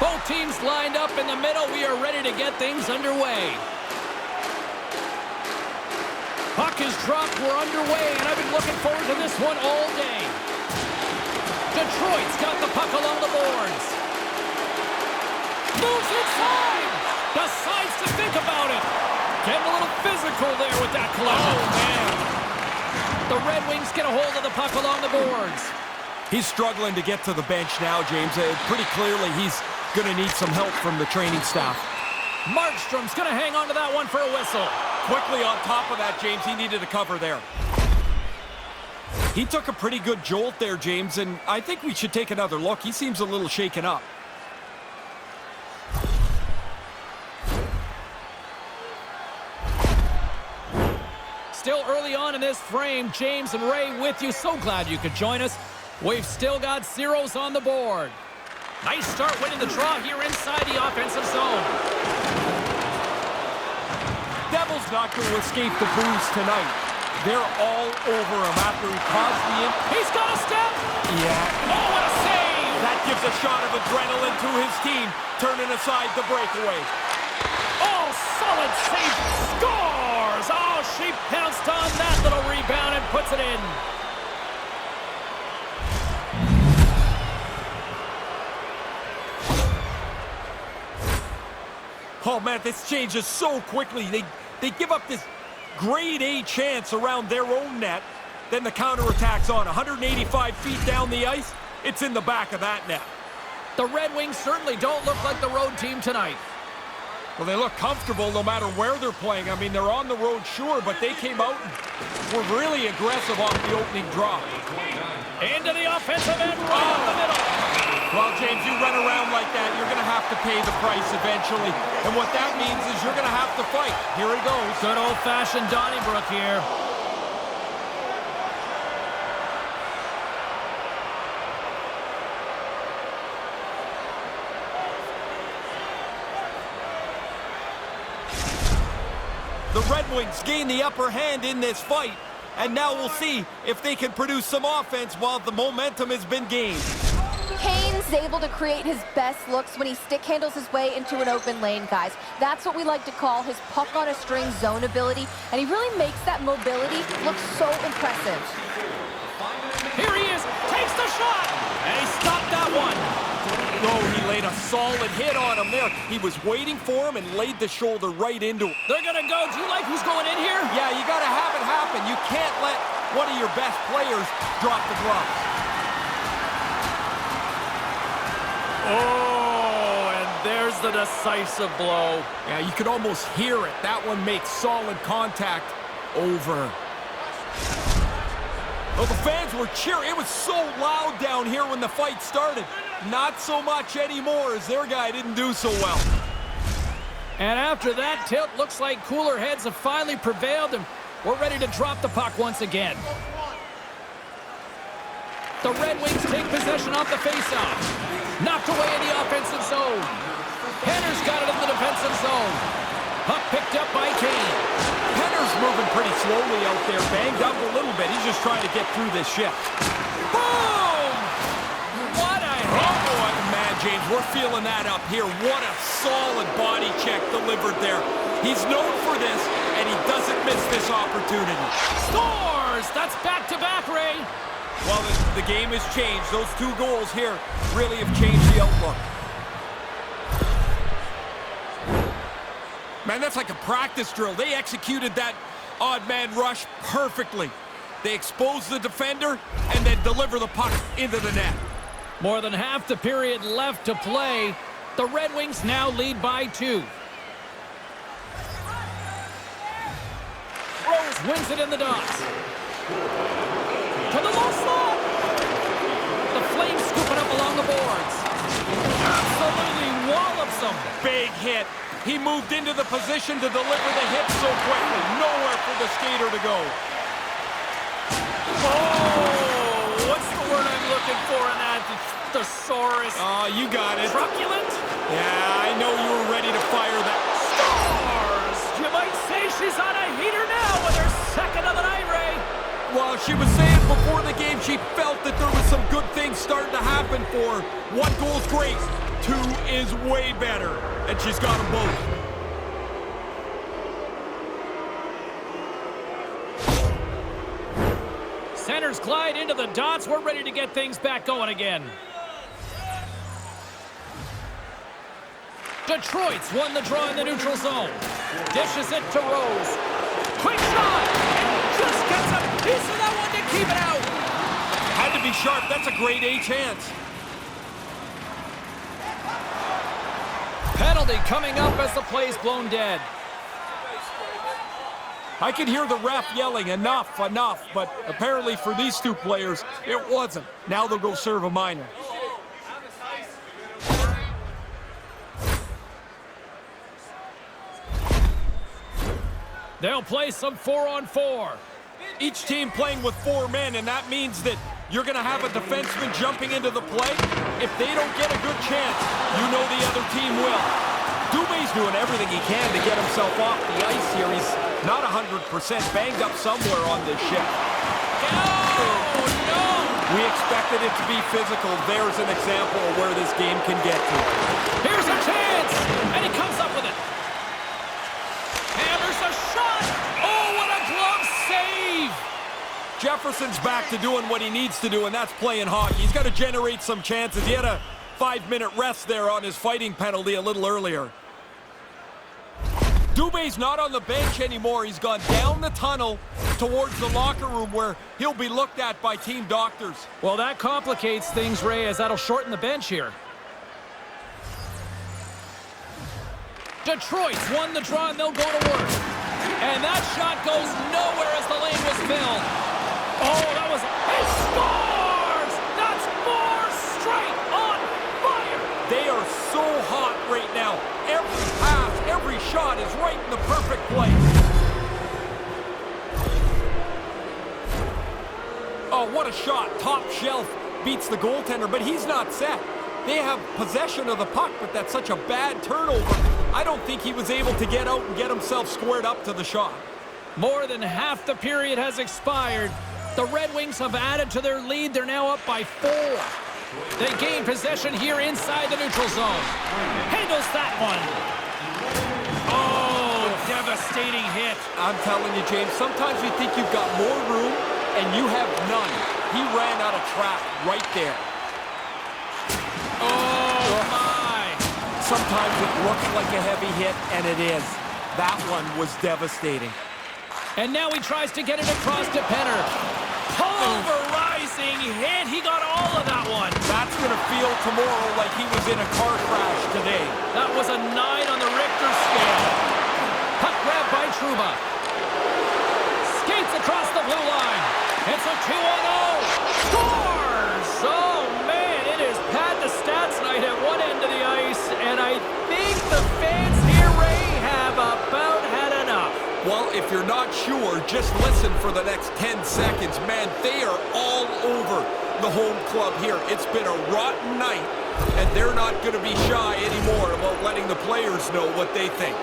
Both teams lined up in the middle. We are ready to get things underway. Puck is dropped. We're underway, and I've been looking forward to this one all day. Detroit's got the puck along the boards. Moves inside. Decides to think about it. Getting a little physical there with that collision. Oh, man. The Red Wings get a hold of the puck along the boards. He's struggling to get to the bench now, James. Pretty clearly he's going to need some help from the training staff. Markstrom's going to hang on to that one for a whistle. Quickly on top of that, James, he needed a cover there. He took a pretty good jolt there, James, and I think we should take another look. He seems a little shaken up. Still early on in this frame, James and Ray with you. So glad you could join us. We've still got zeros on the board. Nice start winning the draw here inside the offensive zone. Devils not going to escape the booze tonight. They're all over him after he caused the He's got a step. Yeah. Oh, what a save. That gives a shot of adrenaline to his team, turning aside the breakaway. Oh, solid save. Scores. Oh, she pounced on that little rebound and puts it in. Oh, man, this changes so quickly. They give up this grade A chance around their own net. Then the counterattack's on. 185 feet down the ice. It's in the back of that net. The Red Wings certainly don't look like the road team tonight. Well, they look comfortable no matter where they're playing. I mean, they're on the road, sure, but they came out and were really aggressive off the opening draw. Into the offensive end, right up the middle. Well, James, you run around like that, you're going to have to pay the price eventually. And what that means is you're going to have to fight. Here he goes. Good old-fashioned Donnybrook here. The Red Wings gain the upper hand in this fight. And now we'll see if they can produce some offense while the momentum has been gained. Kane's able to create his best looks when he stick handles his way into an open lane, guys. That's what we like to call his puck on a string zone ability, and he really makes that mobility look so impressive. Here he is, takes the shot, and he stopped that one. Oh, he laid a solid hit on him there. He was waiting for him and laid the shoulder right into him. They're gonna go. Do you like who's going in here? Yeah, you gotta have it happen. You can't let one of your best players drop the glove. Oh, and there's the decisive blow. Yeah, you could almost hear it. That one makes solid contact. Over. Well, the fans were cheering. It was so loud down here when the fight started. Not so much anymore as their guy didn't do so well. And after that tilt, looks like cooler heads have finally prevailed, and we're ready to drop the puck once again. The Red Wings take possession off the faceoff. Knocked away in the offensive zone. Henner's got it in the defensive zone. Puck picked up by Kane. Henner's moving pretty slowly out there, banged up a little bit. He's just trying to get through this shift. Boom! What a hit! Oh, man, James, we're feeling that up here. What a solid body check delivered there. He's known for this, and he doesn't miss this opportunity. Scores! That's back-to-back, Ray. Well, the game has changed. Those two goals here really have changed the outlook. Man, that's like a practice drill. They executed that odd man rush perfectly. They expose the defender and then deliver the puck into the net. More than half the period left to play. The Red Wings now lead by 2. Rose wins it in the dots. To the low slot. The Flames scoop it up along the boards. Absolutely wallops them. Big hit. He moved into the position to deliver the hit so quickly. Nowhere for the skater to go. Oh, what's the word I'm looking for in that? Thesaurus. Oh, you got it. Truculent? Yeah, I know you were ready to fire that. Scores! You might say she's on a heater now with her second of the night, Ray. Well, she was saying before the game she felt that there was some good things starting to happen for her. One goal's great, two is way better, and she's got them both. Centers glide into the dots. We're ready to get things back going again. Detroit's won the draw in the neutral zone. Dishes it to Rose. Quick shot! Just gets a piece of that one to keep it out. Had to be sharp. That's a grade A chance. Penalty coming up as the play's blown dead. I can hear the ref yelling, enough, enough, but apparently for these two players, it wasn't. Now they'll go serve a minor. They'll play some 4-on-4. Each team playing with 4 men, and that means that you're going to have a defenseman jumping into the play. If they don't get a good chance, you know the other team will. Dubé's doing everything he can to get himself off the ice here. He's not 100%, banged up somewhere on this shift. Oh, no! We expected it to be physical. There's an example of where this game can get to. Here's a chance! And he comes up with it. Hammers a shot! Oh, what a glove save! Jefferson's back to doing what he needs to do, and that's playing hockey. He's got to generate some chances. He had a 5-minute rest there on his fighting penalty a little earlier. Dubé's not on the bench anymore. He's gone down the tunnel towards the locker room where he'll be looked at by team doctors. Well, that complicates things, Ray, as that'll shorten the bench here. Detroit's won the draw, and they'll go to work. And that shot goes nowhere as the lane was filled. Oh, that was... He scores! That's 4 straight on fire! They are so hot right now. Every pass, every shot is right in the perfect place. Oh, what a shot. Top shelf beats the goaltender, but he's not set. They have possession of the puck, but that's such a bad turnover. I don't think he was able to get out and get himself squared up to the shot. More than half the period has expired. The Red Wings have added to their lead. They're now up by 4. They gain possession here inside the neutral zone. Handles that one. Oh, devastating hit. I'm telling you, James, sometimes you think you've got more room, and you have none. He ran out of track right there. Oh, my. Sometimes it looks like a heavy hit, and it is. That one was devastating. And now he tries to get it across to Penner. Pulverizing hit. He got all of that one. That's going to feel tomorrow like he was in a car crash today. That was a 9 on the Richter scale. Puck grab by Trouba. Skates across the blue line. It's a 2-on-0. Scores! Oh, man, it is pad the stats night at one end of the ice, and I think the fans here, Ray, have about had enough. Well, if you're not sure, just listen for the next 10 seconds. Man, they are all over the home club here. It's been a rotten night, and they're not going to be shy anymore about letting the players know what they think.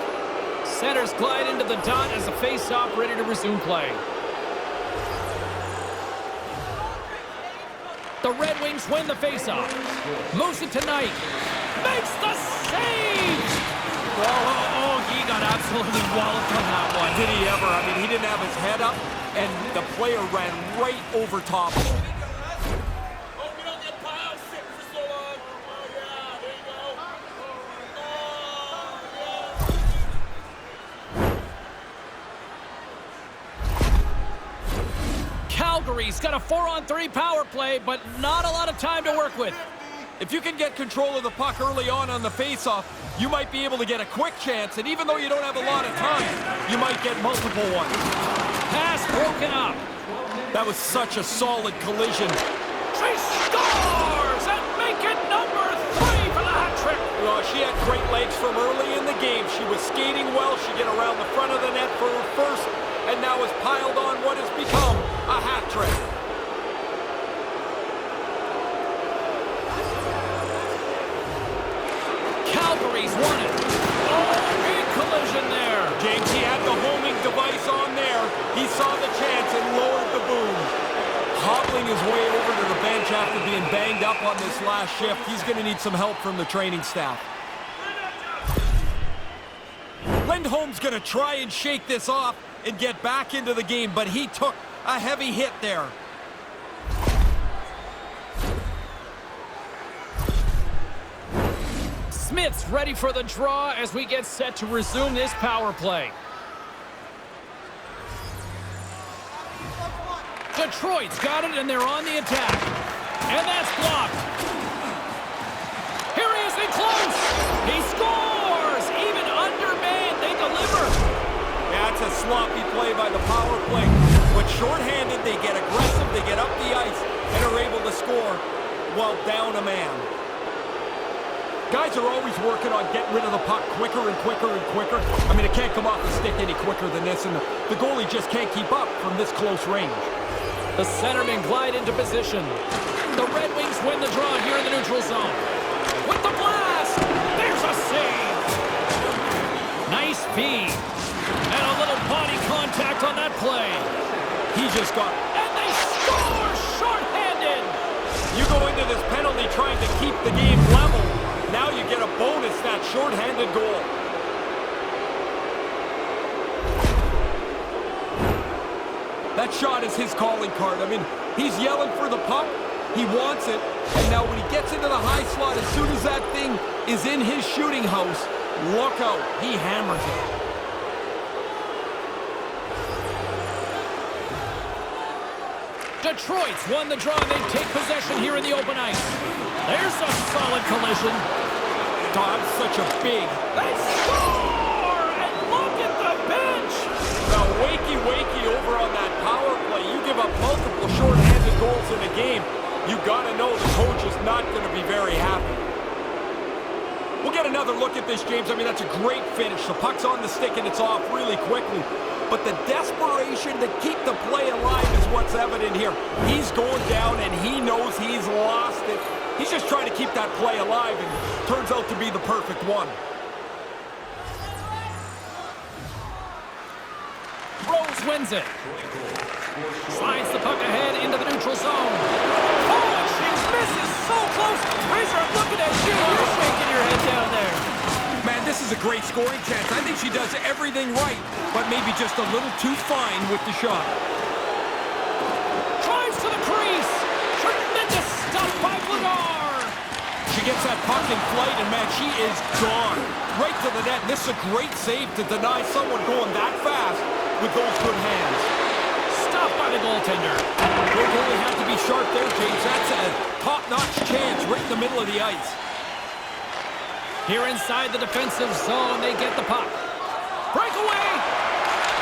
Centers glide into the dot as a face-off ready to resume play. The Red Wings win the face-off. Moves it to Knight. Makes the save! Oh, he got absolutely walloped on that one. Did he ever? I mean, he didn't have his head up, and the player ran right over top of him. Calgary's got a 4-on-3 power play, but not a lot of time to work with. If you can get control of the puck early on the face-off, you might be able to get a quick chance, and even though you don't have a lot of time, you might get multiple ones. Pass broken up. That was such a solid collision. She scores and make it number 3 for the hat trick. Well, she had great legs from early in the game. She was skating well. She get around the front of the net for her first, and now has piled on what has become a hat trick. Calgary's won it. Oh, big collision there. James, he had the homing device on there. He saw the chance and lowered the boom. hobbling his way over to the bench after being banged up on this last shift. He's going to need some help from the training staff. Lindholm's going to try and shake this off and get back into the game, but he took a heavy hit there. Smith's ready for the draw as we get set to resume this power play. Detroit's got it, and they're on the attack. And that's blocked. Here he is in close. He scores! Even undermanned, they deliver. Yeah, it's a sloppy play by the power play. When shorthanded, they get aggressive, they get up the ice, and are able to score while down a man. Guys are always working on getting rid of the puck quicker and quicker and quicker. I mean, it can't come off the stick any quicker than this, and the goalie just can't keep up from this close range. The centermen glide into position. The Red Wings win the draw here in the neutral zone. With the blast! There's a save! Nice feed. And a little body contact on that play. He just got... And they score shorthanded! You go into this penalty trying to keep the game level. Now you get a bonus, that shorthanded goal. That shot is his calling card. I mean, he's yelling for the puck. He wants it. And now when he gets into the high slot, as soon as that thing is in his shooting house, look out. He hammers it. Detroit's won the draw. They take possession here in the open ice. There's a solid collision. Todd's such a big... They score! And look at the bench! Now, wakey over on that power play. You give up multiple shorthanded goals in a game, you got to know the coach is not going to be very happy. We'll get another look at this, James. I mean, that's a great finish. The puck's on the stick and it's off really quickly. But the desperation to keep the play alive is what's evident here. He's going down and he knows he's lost it. He's just trying to keep that play alive, and turns out to be the perfect one. Rose wins it. Slides the puck ahead into the neutral zone. Oh, and she misses so close. Razor, I'm looking at you. You're shaking your head down there. Man, this is a great scoring chance. I think she does everything right, but maybe just a little too fine with the shot. Drives to the crease. Tremendous stuff by Bladar. She gets that puck in flight, and man, she is gone. Right to the net. And this is a great save to deny someone going that fast with those good hands. Stopped by the goaltender. Your goalie had to be sharp there, James. That's a top-notch chance right in the middle of the ice. Here inside the defensive zone, they get the puck. Breakaway!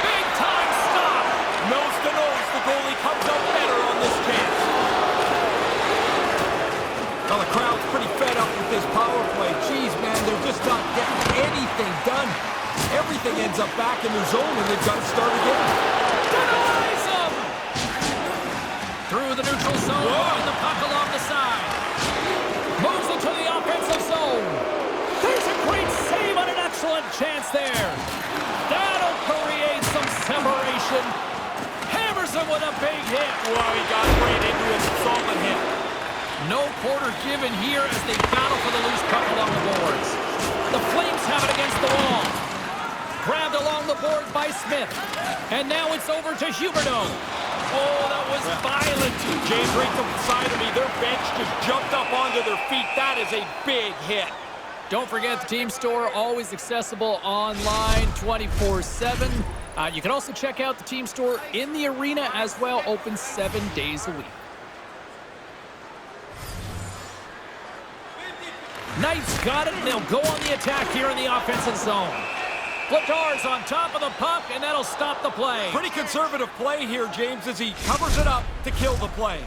Big time stop! Nose to nose, the goalie comes out better on this chance. Now the crowd's pretty fed up with this power play. Jeez, man, they're just not getting anything done. Everything ends up back in the zone, and they've got to start again. Denies him! Through the neutral zone, and the puck along the side. Moves into the offensive zone. There's a great save on an excellent chance there. That'll create some separation. Hammers him with a big hit. Wow, he got right into a solid hit. No quarter given here as they battle for the loose puck along the boards. The Flames have it against the wall. Grabbed along the board by Smith. And now it's over to Huberdeau. Oh, that was violent. James, right to the side of me. Their bench just jumped up onto their feet. That is a big hit. Don't forget the team store, always accessible online 24/7. You can also check out the team store in the arena as well, open 7 days a week. Knights got it, and they'll go on the attack here in the offensive zone. Bladar's on top of the puck, and that'll stop the play. Pretty conservative play here, James, as he covers it up to kill the play.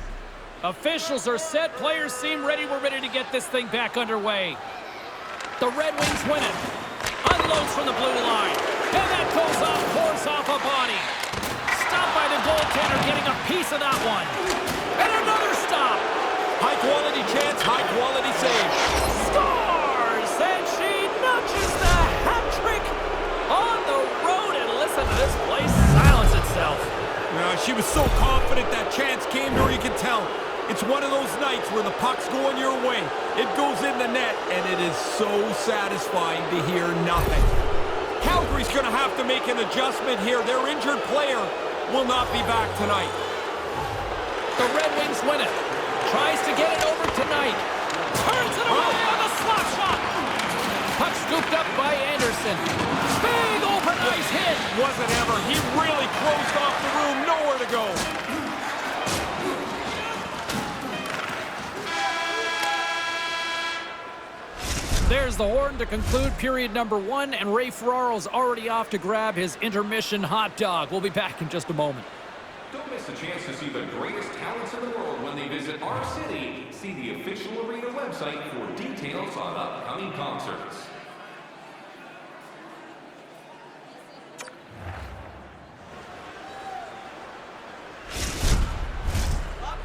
Officials are set. Players seem ready. We're ready to get this thing back underway. The Red Wings win it. Unloads from the blue line. And that goes off, pours off a body. Stopped by the goaltender, getting a piece of that one. And another stop. High-quality chance, high-quality save. Scores! And she notches the hat trick on the road. And listen to this place silence itself. She was so confident that chance came to her. You can It's one of those nights where the puck's going your way. It goes in the net, and it is so satisfying to hear nothing. Calgary's going to have to make an adjustment here. Their injured player will not be back tonight. The Red Wings win it. Tries to get it over tonight. Turns it away on the slap shot. Puck scooped up by Anderson. Big open ice hit. Wasn't ever. He really closed off the room. Nowhere to go. There's the horn to conclude period number 1, and Ray Ferraro's already off to grab his intermission hot dog. We'll be back in just a moment. Don't miss a chance to see the greatest talents in the world when they visit our city. See the official arena website for details on upcoming concerts.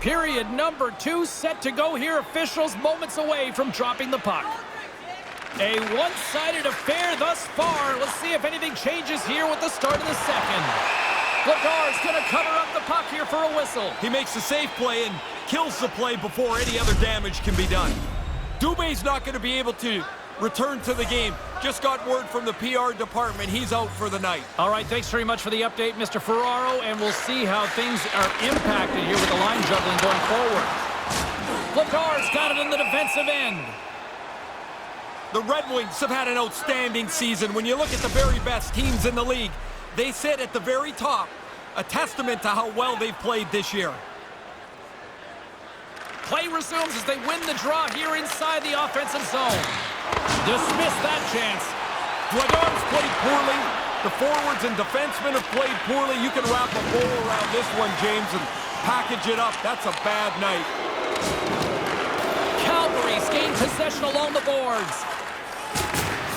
Period number 2 set to go here. Officials moments away from dropping the puck. A one-sided affair thus far. Let's see if anything changes here with the start of the second. Lagar's going to cover up the puck here for a whistle. He makes a safe play and kills the play before any other damage can be done. Dubé's not going to be able to return to the game. Just got word from the PR department. He's out for the night. All right, thanks very much for the update, Mr. Ferraro, and we'll see how things are impacted here with the line juggling going forward. Lagar's got it in the defensive end. The Red Wings have had an outstanding season. When you look at the very best teams in the league, they sit at the very top, a testament to how well they've played this year. Play resumes as they win the draw here inside the offensive zone. Dismiss that chance. Lagar's played poorly. The forwards and defensemen have played poorly. You can wrap a bow around this one, James, and package it up. That's a bad night. Calgary's gained possession along the boards.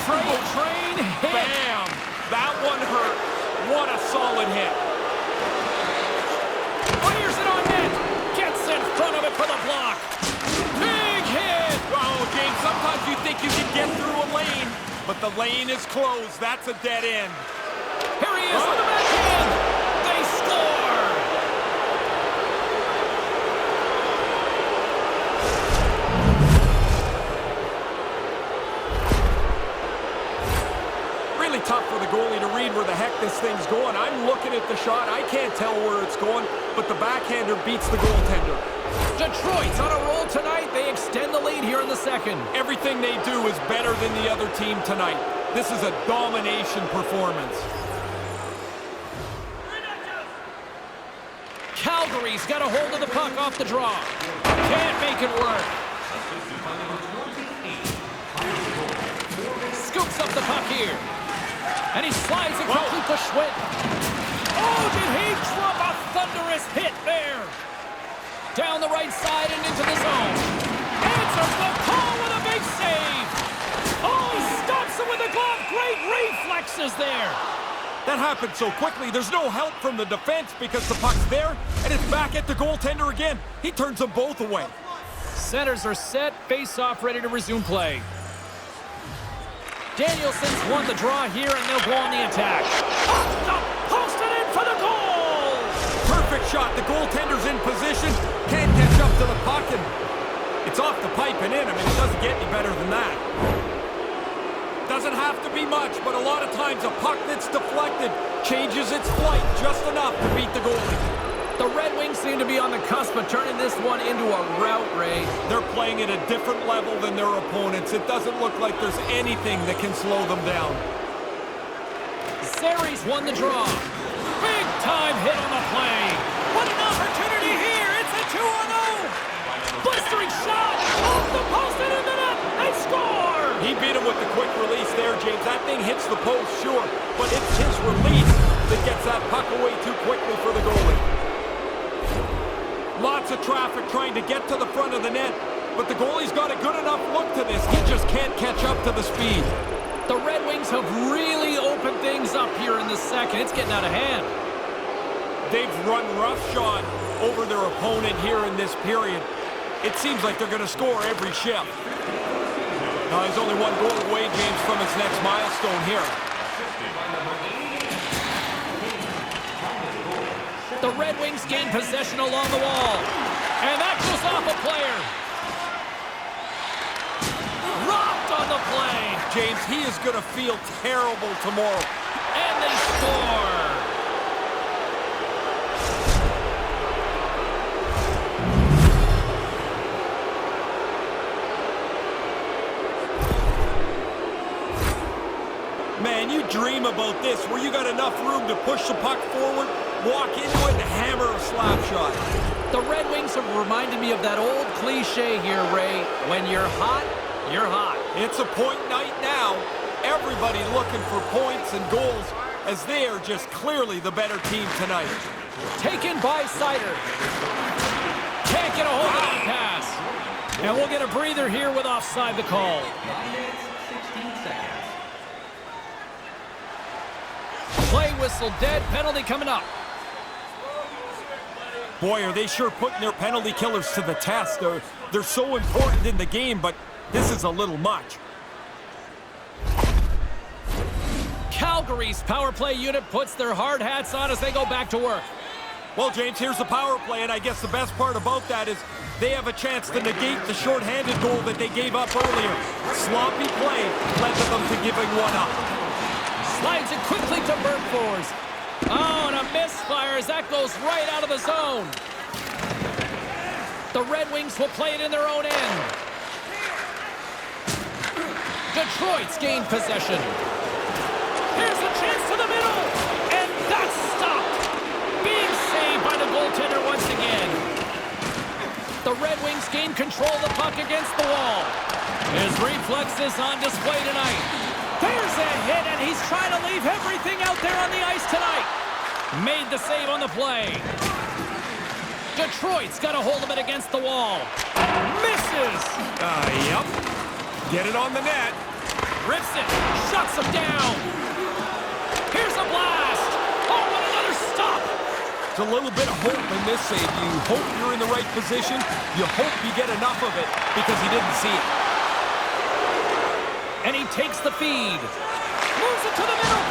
Freight train hit. Bam! That one hurt. What a solid hit. Fires it on net. Gets in front of it for the block. Big hit. Oh, James, sometimes you think you can get through a lane, but the lane is closed. That's a dead end. Here he is on the backhand. They score. Really tough for the goalie to read where the heck this thing's going. I'm looking at the shot. I can't tell where it's going, but the backhander beats the goaltender. Detroit's on a roll tonight. They extend the lead here in the second. Everything they do is better than the other team tonight. This is a domination performance. Calgary's got a hold of the puck off the draw. Can't make it work. Scoops up the puck here. And he slides it quickly to Schwitt. Oh, did he drop a thunderous hit there? Down the right side and into the zone. Answers the call with a big save. Oh, he stops it with a glove. Great reflexes there. That happened so quickly. There's no help from the defense because the puck's there, and it's back at the goaltender again. He turns them both away. Centers are set. Face-off ready to resume play. Danielson's won the draw here, and they'll go on the attack. Posted in for the goal! Perfect shot. The goaltender's in position. Can't catch up to the puck, and it's off the pipe and in. I mean, it doesn't get any better than that. Doesn't have to be much, but a lot of times a puck that's deflected changes its flight just enough to beat the goalie. The Red Wings seem to be on the cusp of turning this one into a rout, Ray. They're playing at a different level than their opponents. It doesn't look like there's anything that can slow them down. Zeri's won the draw. Big time hit on the play. What an opportunity here. It's a 2-on-0. Blistering shot. Off the post and into net. They score. He beat him with the quick release there, James. That thing hits the post, sure, but it's his release that gets that puck away too quickly for the goalie. Lots of traffic trying to get to the front of the net, but the goalie's got a good enough look to this. He just can't catch up to the speed. The Red Wings have really opened things up here in the second. It's getting out of hand. They've run roughshod over their opponent here in this period. It seems like they're going to score every shift. Now, he's only one goal away, James, from his next milestone here. The Red Wings gain possession along the wall. And that goes Pulls off a player. Rocked on the play. James, he is going to feel terrible tomorrow. And they score. Man, you dream about this, where you got enough room to push the puck forward, walk into it, and hammer a slap shot. The Red Wings have reminded me of that old cliche here, Ray. When you're hot, you're hot. It's a point night now. Everybody looking for points and goals, as they are just clearly the better team tonight. Taken by Sider. Can't get a hold of that pass. And we'll get a breather here with offside the call. 9 minutes, 16 seconds. Play whistle dead, penalty coming up. Boy, are they sure putting their penalty killers to the test. They're so important in the game, but this is a little much. Calgary's power play unit puts their hard hats on as they go back to work. Well, James, here's the power play, and I guess the best part about that is they have a chance to negate the shorthanded goal that they gave up earlier. Sloppy play led to them to giving one up. Slides it quickly to Bergfors. Oh, and a misfire as that goes right out of the zone. The Red Wings will play it in their own end. Detroit's gained possession. Here's the chance to the middle. And that's stopped. Being saved by the goaltender once again. The Red Wings gain control of the puck against the wall. His reflexes on display tonight. There's a hit, and he's trying to leave everything out there on the ice tonight. Made the save on the play. Detroit's got a hold of it against the wall. Misses. Yep. Get it on the net. Rips it. Shuts him down. Here's a blast. Oh, and another stop. There's a little bit of hope in this save. You hope you're in the right position. You hope you get enough of it because he didn't see it. And he takes the feed. Moves it to the middle.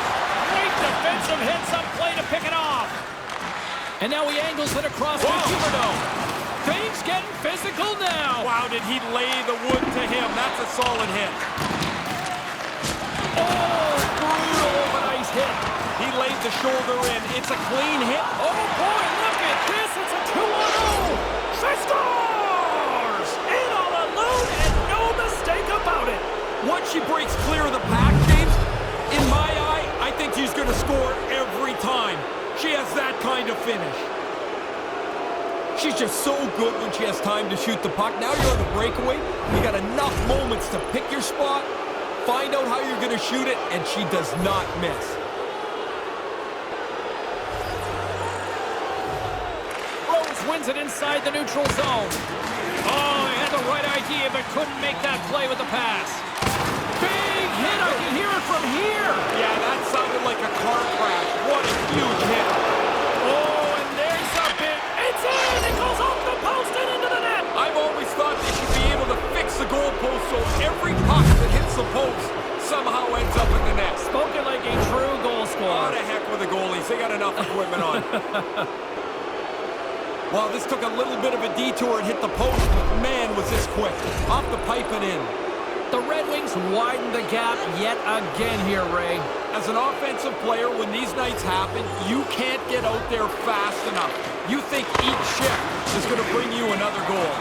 Great defensive hits up play to pick it off. And now he angles it across the Huberdeau. Things getting physical now. Wow, did he lay the wood to him? That's a solid hit. Oh, brutal overnight hit. He laid the shoulder in. It's a clean hit. Oh, boy, look at this. It's a 2-on-0. She scores! In all alone and no mistake about it. Once she breaks clear of the pack, James, in my eye, I think she's going to score every time. She has that kind of finish. She's just so good when she has time to shoot the puck. Now you're on the breakaway. You got enough moments to pick your spot, find out how you're going to shoot it, and she does not miss. Rose wins it inside the neutral zone. Oh, he had the right idea, but couldn't make that play with the pass. Big hit, I can hear it from here. Yeah, that sounded like a car crash. What a huge hit. Oh, and there's a bit. It's in! It goes off the post and into the net. I've always thought they should be able to fix the goalpost so every puck that hits the post somehow ends up in the net. Spoken like a true goal scorer. What the heck with the goalies. They got enough equipment on. Well, this took a little bit of a detour and hit the post, but man, was this quick. Off the pipe and in. The Red Wings widen the gap yet again here, Ray. As an offensive player, when these nights happen, you can't get out there fast enough. You think each shift is going to bring you another goal.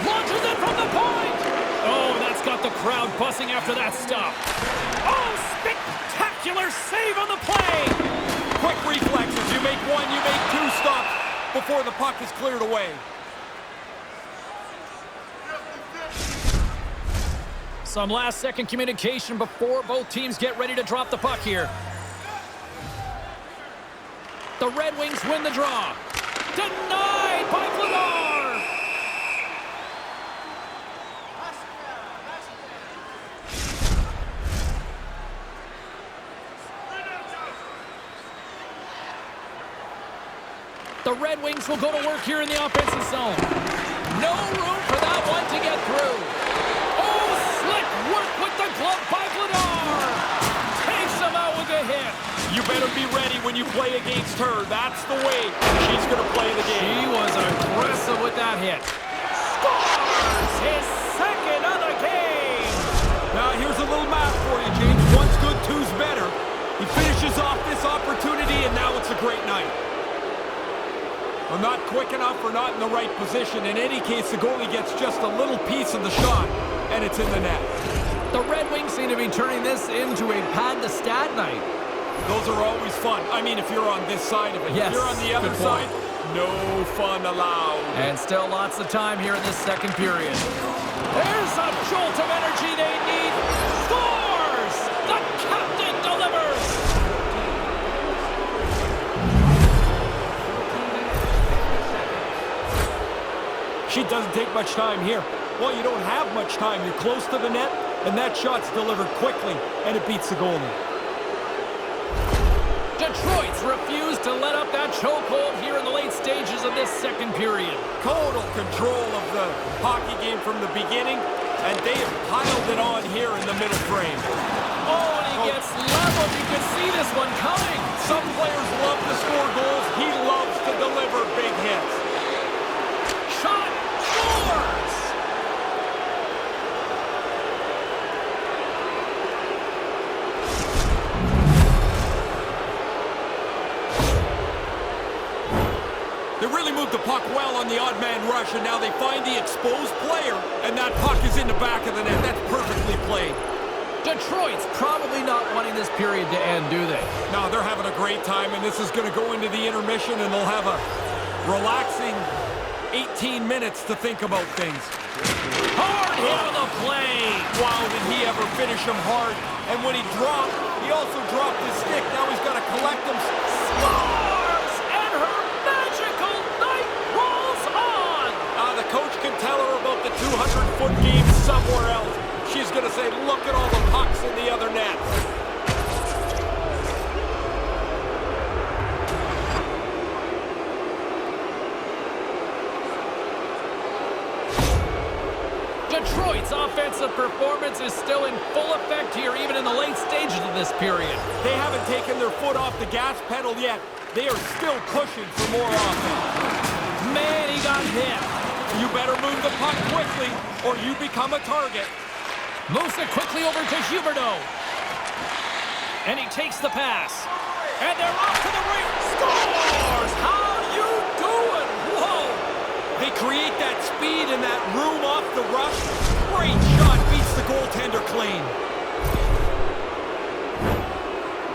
Launches it from the point! Oh, that's got the crowd buzzing after that stop. Oh, spectacular save on the play! Quick reflexes. You make one, you make two stops before the puck is cleared away. Some last-second communication before both teams get ready to drop the puck here. The Red Wings win the draw. Denied by Vladar! The Red Wings will go to work here in the offensive zone. No room for that one to get through. Work with the glove by Vladar. Takes him out with a hit. You better be ready when you play against her. That's the way she's going to play the game. She was aggressive with that hit. his second of the game. Now, here's a little math for you, James. One's good, two's better. He finishes off this opportunity, and now it's a great night. Well, not quick enough or not in the right position. In any case, the goalie gets just a little piece of the shot, and it's in the net. The Red Wings seem to be turning this into a pad-the-stat night. Those are always fun. I mean, if you're on this side of it. Yes, if you're on the other side, no fun allowed. And still lots of time here in this second period. There's a jolt of energy they need. Scores! The captain delivers! She doesn't take much time here. Well, you don't have much time. You're close to the net, and that shot's delivered quickly, and it beats the goalie. Detroit's refused to let up that chokehold here in the late stages of this second period. Total control of the hockey game from the beginning, and they have piled it on here in the middle frame. Oh, and he gets leveled. You can see this one coming. Some players love to score goals. He loves to deliver big hits. Shot scores! They really moved the puck well on the odd man rush, and now they find the exposed player, and that puck is in the back of the net. That's perfectly played. Detroit's probably not wanting this period to end, do they? No, they're having a great time, and this is going to go into the intermission, and they'll have a relaxing 18 minutes to think about things. Hard hit on the play. Wow, did he ever finish him hard. And when he dropped, he also dropped his stick. Now he's got to collect them. Scores! And her magical night rolls on! The coach can tell her about the 200-foot game somewhere else. She's going to say, look at all the pucks in the other net. Detroit's offensive performance is still in full effect here, even in the late stages of this period. They haven't taken their foot off the gas pedal yet. They are still pushing for more offense. Man, he got hit. You better move the puck quickly, or you become a target. Moves it quickly over to Huberdeau. And he takes the pass. And they're off to the ring. Scores! How you doing? Whoa! They create that speed and that room off the rush. Great shot, beats the goaltender clean.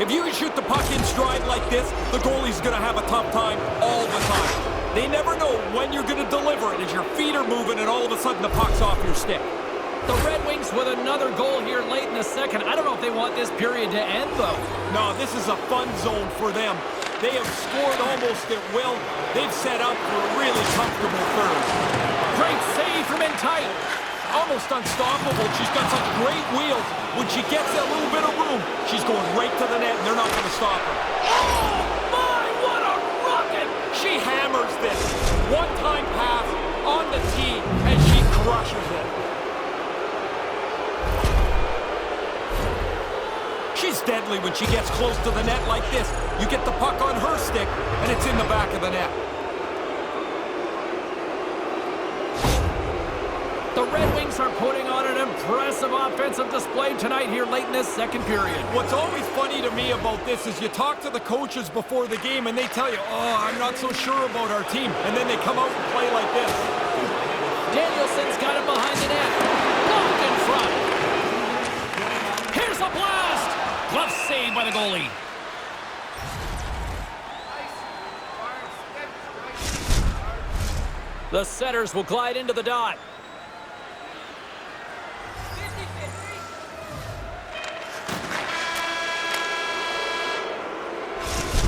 If you can shoot the puck in stride like this, the goalie's going to have a tough time all the time. They never know when you're going to deliver it as your feet are moving and all of a sudden the puck's off your stick. The Red Wings with another goal here late in the second. I don't know if they want this period to end, though. No, this is a fun zone for them. They have scored almost at will. They've set up for a really comfortable third. Great save from in tight. Almost unstoppable. She's got such great wheels. When she gets that little bit of room, she's going right to the net, and they're not going to stop her. Oh, my, what a rocket! She hammers this. One-time pass on the tee, and she crushes it. She's deadly when she gets close to the net like this. You get the puck on her stick, and it's in the back of the net. The Red Wings are putting on an impressive offensive display tonight here late in this second period. What's always funny to me about this is you talk to the coaches before the game, and they tell you, oh, I'm not so sure about our team. And then they come out and play like this. Danielson's got it behind the net. Blocked in front. Here's a blast! Glove saved by the goalie. The setters will glide into the dot.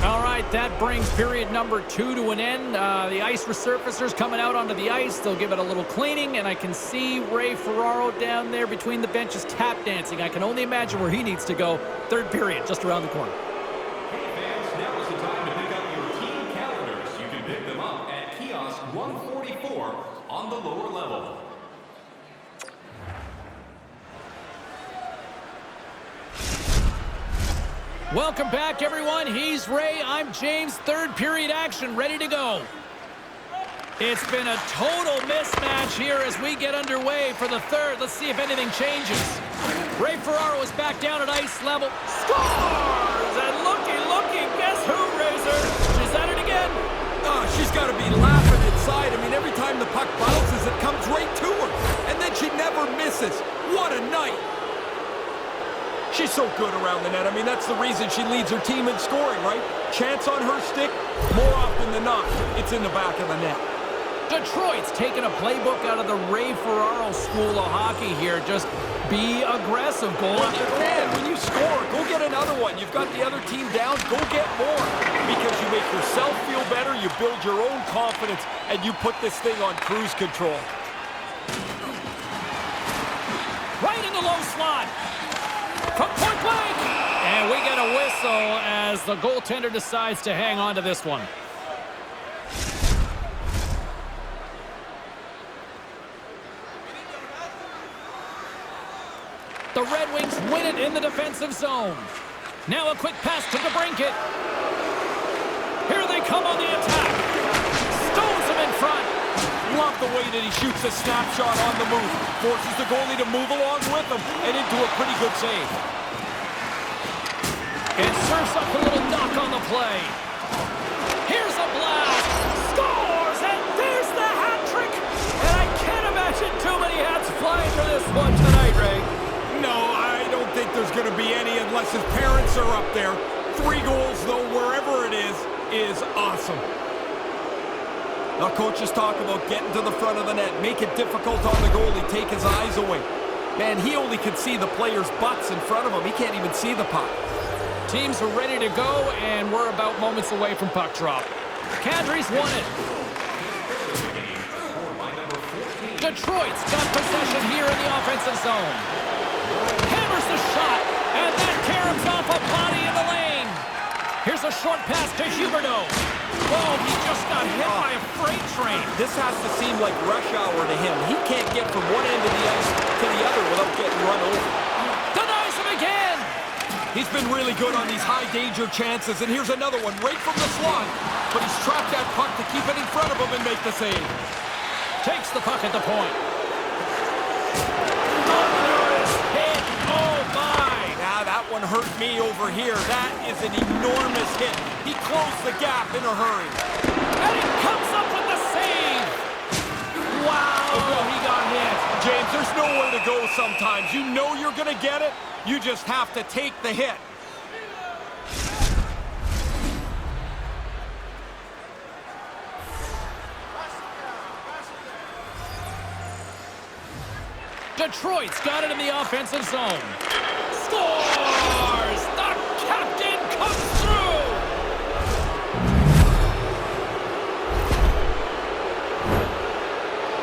All right, that brings period number 2 to an end. The ice resurfacers coming out onto the ice. They'll give it a little cleaning, and I can see Ray Ferraro down there between the benches tap dancing. I can only imagine where he needs to go. Third period, just around the corner. Hey fans, now is the time to pick up your team calendars. You can pick them up at kiosk 144 on the lower level. Welcome back, everyone. He's Ray. I'm James. Third period action ready to go. It's been a total mismatch here as we get underway for the third. Let's see if anything changes. Ray Ferraro is back down at ice level. Scores! And looky, guess who, Razor? She's at it again. Oh, she's got to be laughing inside. I mean, every time the puck bounces, it comes right to her. And then she never misses. What a night. She's so good around the net. I mean, that's the reason she leads her team in scoring, right? Chance on her stick, more often than not, it's in the back of the net. Detroit's taking a playbook out of the Ray Ferraro school of hockey here. Just be aggressive, goal after goal. Man, when you score, go get another one. You've got the other team down, go get more. Because you make yourself feel better, you build your own confidence, and you put this thing on cruise control. Right in the low slot. From point blank. And we get a whistle as the goaltender decides to hang on to this one. The Red Wings win it in the defensive zone. Now a quick pass to DeBrincat. Here they come on the attack. Stones him in front. Love the way that he shoots a snapshot on the move. Forces the goalie to move along with him and into a pretty good save. And serves up a little knock on the play. Here's a blast. Scores! And there's the hat trick. And I can't imagine too many hats flying for this one tonight, Ray. No, I don't think there's going to be any unless his parents are up there. 3 goals, though, wherever it is awesome. Now, coaches talk about getting to the front of the net, make it difficult on the goalie, take his eyes away. Man, he only can see the players' butts in front of him. He can't even see the puck. Teams are ready to go, and we're about moments away from puck drop. Calgary's won it. Detroit's got possession here in the offensive zone. Hammers the shot, and that caroms off a body in the lane. Here's a short pass to Huberdeau. Oh, he just got hit by a freight train. This has to seem like rush hour to him. He can't get from one end of the ice to the other without getting run over. Denies him again. He's been really good on these high-danger chances, and here's another one right from the slot. But he's trapped that puck to keep it in front of him and make the save. Takes the puck at the point. Thunderous hit. Oh, my. Now, that one hurt me over here. That is an enormous hit. He closed the gap in a hurry. And he comes up with the save. Wow. Oh, he got hit. James, there's nowhere to go sometimes. You know you're going to get it. You just have to take the hit. Detroit's got it in the offensive zone. Scores! The captain comes through!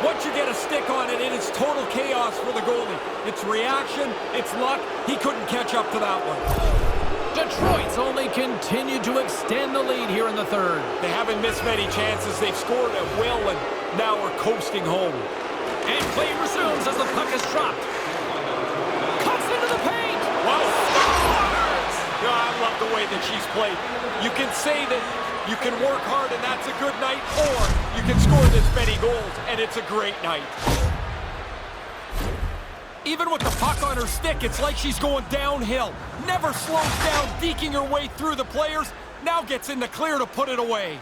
Once you get a stick on it, it is total chaos for the goalie. It's reaction, it's luck. He couldn't catch up to that one. Detroit's only continued to extend the lead here in the third. They haven't missed many chances. They've scored at will, and now we're coasting home. And play resumes as the puck is dropped. Cuts into the paint. Wow. Scores! Yeah, I love the way that she's played. You can say that you can work hard and that's a good night, or you can score this many goals and it's a great night. Even with the puck on her stick, it's like she's going downhill. Never slows down, deking her way through the players. Now gets in the clear to put it away.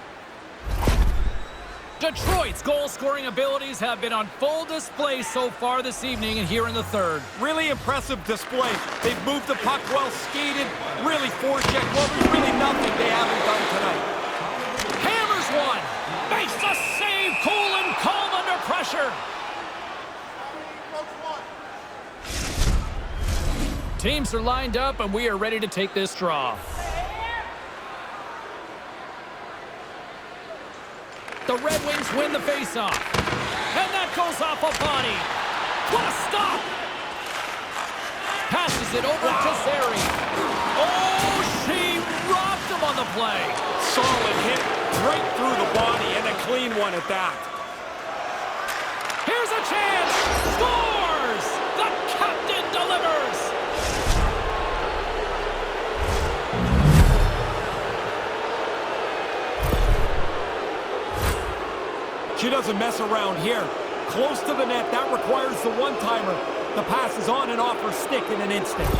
Detroit's goal-scoring abilities have been on full display so far this evening and here in the third. Really impressive display. They've moved the puck well, skated, really forechecked. Well, there's really nothing they haven't done tonight. Hammers one. Makes the save, cool and calm under pressure. Teams are lined up, and we are ready to take this draw. The Red Wings win the faceoff. And that goes off a body. What a stop! Passes it over to Zeri. Oh, she robbed him on the play. Solid hit right through the body, and a clean one at that. Here's a chance. Scores! The captain delivers. She doesn't mess around here. Close to the net, that requires the one-timer. The pass is on and off her stick in an instant.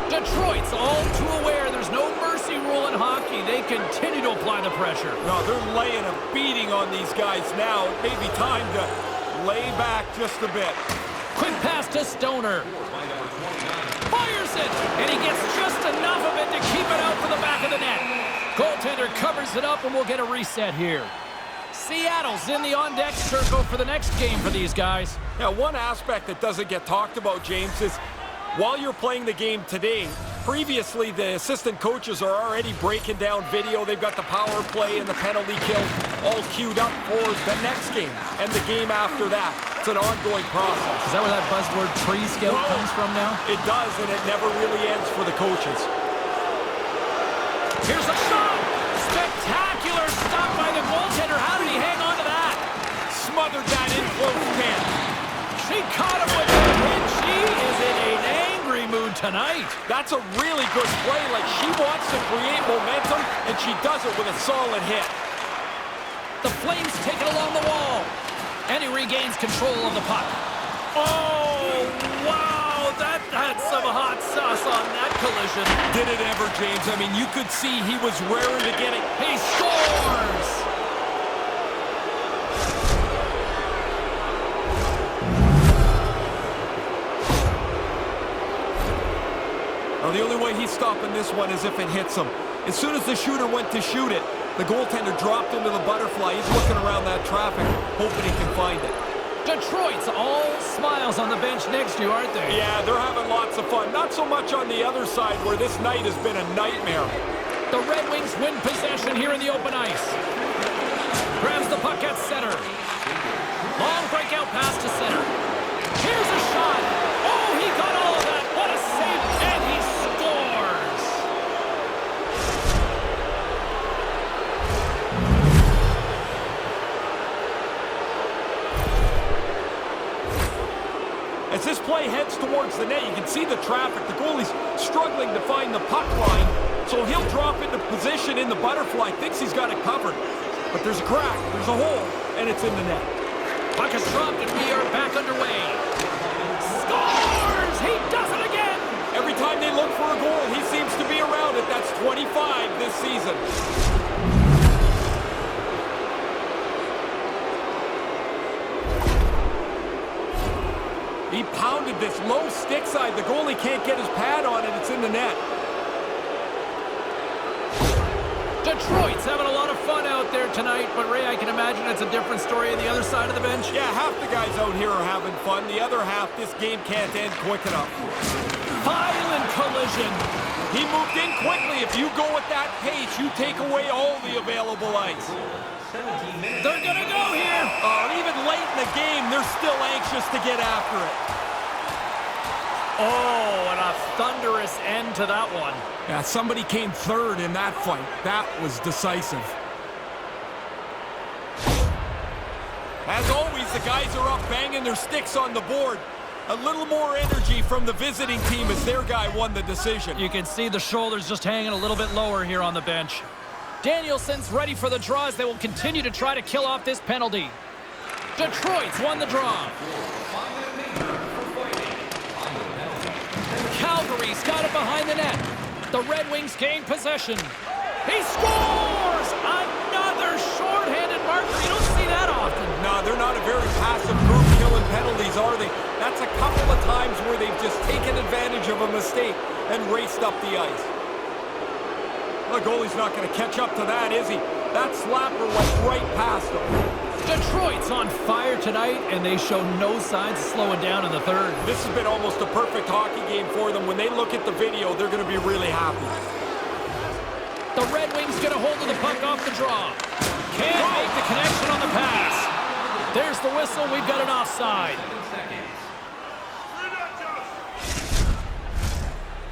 Detroit's all too aware there's no mercy rule in hockey. They continue to apply the pressure. No, they're laying a beating on these guys now. It may be time to lay back just a bit. Quick pass to Stoner. Fires it, and he gets just enough of it to keep it out for the back of the net. Goaltender covers it up, and we'll get a reset here. Seattle's in the on-deck circle for the next game for these guys. Yeah, one aspect that doesn't get talked about, James, is while you're playing the game today, previously the assistant coaches are already breaking down video. They've got the power play and the penalty kill all queued up for the next game and the game after that. It's an ongoing process. Is that where that buzzword pre-scout comes from now? It does, and it never really ends for the coaches. Here's a shot! Spectacular stop by the goaltender. How did he hang on to that? Smothered that in close pen. She caught him with it, and she is in an angry mood tonight. That's a really good play. Like, she wants to create momentum, and she does it with a solid hit. The Flames take it along the wall, and he regains control of the puck. Oh, wow! That had some hot sauce on that collision. Did it ever, James? I mean, you could see he was raring to get it. He scores! Now, the only way he's stopping this one is if it hits him. As soon as the shooter went to shoot it, the goaltender dropped into the butterfly. He's looking around that traffic, hoping he can find it. Detroit's all smiles on the bench next to you, aren't they? Yeah, they're having lots of fun. Not so much on the other side, where this night has been a nightmare. The Red Wings win possession here in the open ice. Grabs the puck at center. Long breakout pass to center. Here's a shot. Oh, he got all of that. What a save, and he scores. As this play heads towards the net, you can see the traffic. The goalie's struggling to find the puck line, so he'll drop into position in the butterfly. Thinks he's got it covered, but there's a crack, there's a hole, and it's in the net. Puck is dropped, and we are back underway. Scores! He does it again! Every time they look for a goal, he seems to be around it. That's 25 this season. He pounded this low stick side. The goalie can't get his pad on it. It's in the net. Detroit's having a lot of fun out there tonight, but Ray, I can imagine it's a different story on the other side of the bench. Yeah, half the guys out here are having fun. The other half, this game can't end quick enough. Violent collision. He moved in quickly. If you go at that pace, you take away all the available ice. They're gonna go here. Even late in the game, they're still anxious to get after it. Oh, and a thunderous end to that one. Yeah, somebody came third in that fight. That was decisive. As always, the guys are up banging their sticks on the board. A little more energy from the visiting team as their guy won the decision. You can see the shoulders just hanging a little bit lower here on the bench. Danielson's ready for the draw as they will continue to try to kill off this penalty. Detroit's won the draw. Calgary's got it behind the net. The Red Wings gain possession. He scores! Another shorthanded marker. You don't see that often. No, they're not a very passive group killing penalties, are they? That's a couple of times where they've just taken advantage of a mistake and raced up the ice. The goalie's not going to catch up to that, is he? That slapper went right past him. Detroit's on fire tonight, and they show no signs of slowing down in the third. This has been almost a perfect hockey game for them. When they look at the video, they're going to be really happy. The Red Wings get a hold of the puck off the draw. Can't make the connection on the pass. There's the whistle. We've got an offside.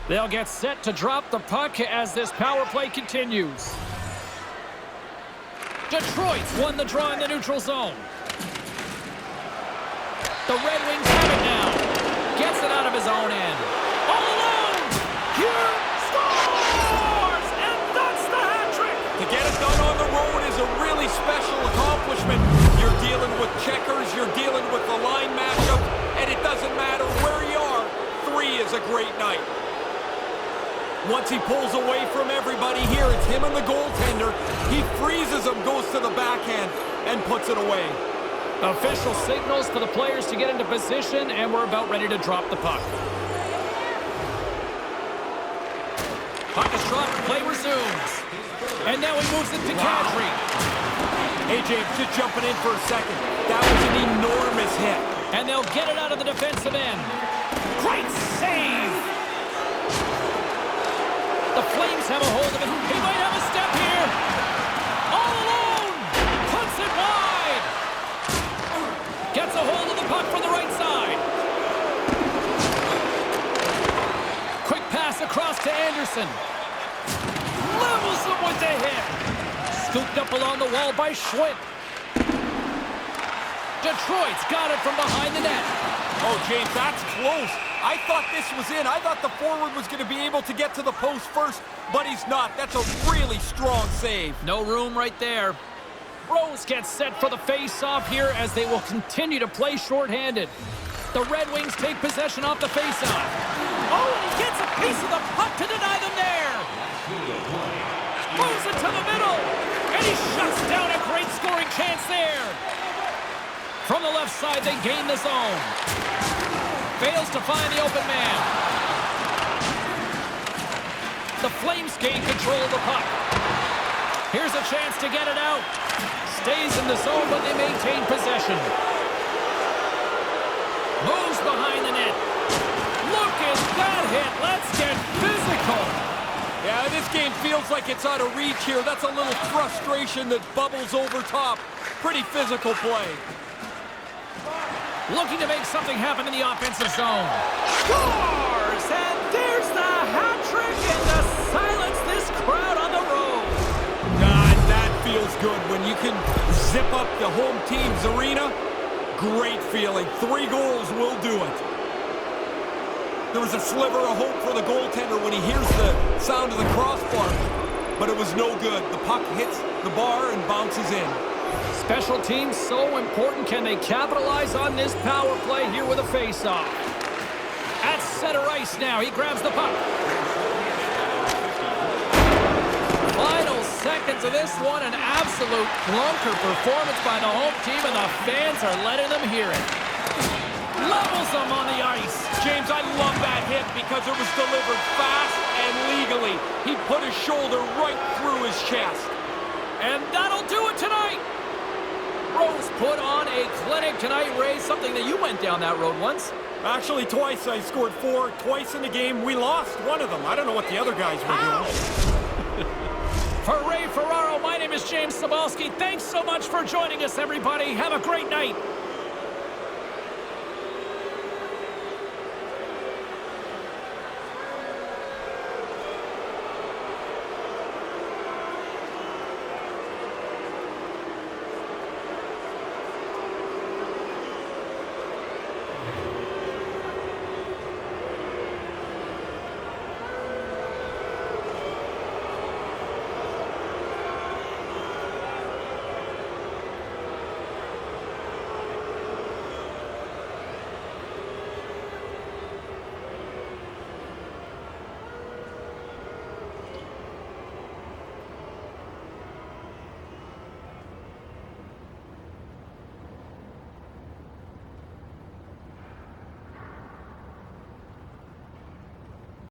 They'll get set to drop the puck as this power play continues. Detroit's won the draw in the neutral zone. The Red Wings have it now. Gets it out of his own end. All alone! Here scores! And that's the hat trick! To get it done on the road is a really special accomplishment. You're dealing great night. Once he pulls away from everybody here, it's him and the goaltender. He freezes him, goes to the backhand, and puts it away. Official signals for the players to get into position, and we're about ready to drop the puck. Puck is dropped, play resumes. And now he moves it to Kadri. Hey, James, just jumping in for a second. That was an enormous hit. And they'll get it out of the defensive end. Great save! The Flames have a hold of it. He might have a step here. All alone! Puts it wide! Gets a hold of the puck from the right side. Quick pass across to Anderson. Levels him with the hit. Scooped up along the wall by Schwitt. Detroit's got it from behind the net. Oh, James, that's close. I thought this was in. I thought the forward was going to be able to get to the post first, but he's not. That's a really strong save. No room right there. Rose gets set for the face-off here as they will continue to play shorthanded. The Red Wings take possession off the face-off. Oh, and he gets a piece of the puck to deny them there. Moves it to the middle, and he shuts down a great scoring chance there. From the left side, they gain the zone. Fails to find the open man. The Flames gain control of the puck. Here's a chance to get it out. Stays in the zone, but they maintain possession. Moves behind the net. Look at that hit. Let's get physical. Yeah, this game feels like it's out of reach here. That's a little frustration that bubbles over top. Pretty physical play. Looking to make something happen in the offensive zone. Scores! And there's the hat trick and to silence this crowd on the road. God, that feels good when you can zip up the home team's arena. Great feeling. 3 goals will do it. There was a sliver of hope for the goaltender when he hears the sound of the crossbar, but it was no good. The puck hits the bar and bounces in. Special teams so important. Can they capitalize on this power play here with a face-off? At center ice now. He grabs the puck. Final seconds of this one. An absolute clunker performance by the home team, and the fans are letting them hear it. Levels them on the ice. James, I love that hit because it was delivered fast and legally. He put his shoulder right through his chest. And that'll do it tonight. Rose put on a clinic tonight, Ray, something that you went down that road once. Actually, twice. I scored 4 twice in the game. We lost one of them. I don't know what the other guys were doing. For Ray Ferraro, my name is James Cybulski. Thanks so much for joining us, everybody. Have a great night.